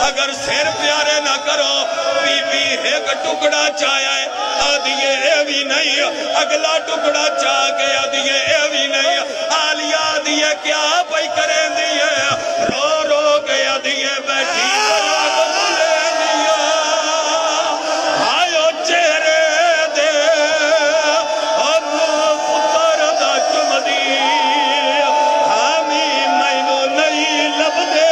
اگر سر پیارے نہ کرو بی بی ایک ٹکڑا چاہیا ہے آدھیے اے بھی نہیں اگلا ٹکڑا چاہ کے آدھیے اے بھی نہیں آلیہ آدھیے کیا پئی کریں دیئے رو رو کے آدھیے بیٹھی براغ ملے دیا آئیو چہرے دے اور پتر دا چم دی ہمیں مینو نہیں لب دے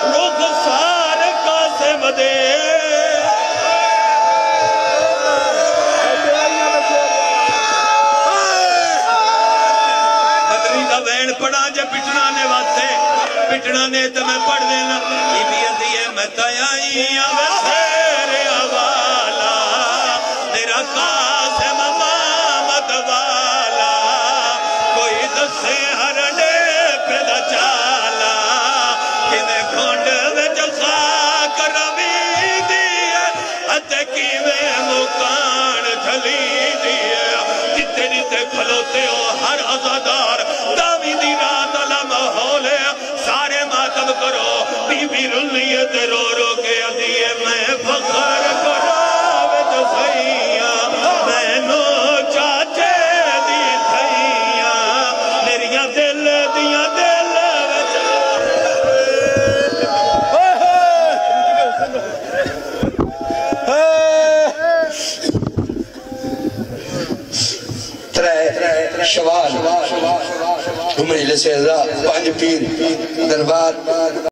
رخ سار قاسم دے پڑھا جے پٹنا نے واتے پٹنا نے تو میں پڑھ دینا بی بی ادھیے میں تیائیاں ویسیر والا تیرا قاسم مامد والا کوئی دسے ہر ڈے پیدا چالا کنے کھونڈ میں جو خاک روی دیئے اتے کی میں مکان جھلی دیئے جتے جتے کھلوتے ہو ہر عزادار دی رات علم ہولے سارے ماتم کرو بی بی رلیت رو رو کے ادھیے میں فخر کراوت سیاں میں نو چاچے دی تھیاں میریاں دل دیاں دل شوال مجلس عزا پانچ پیر دربار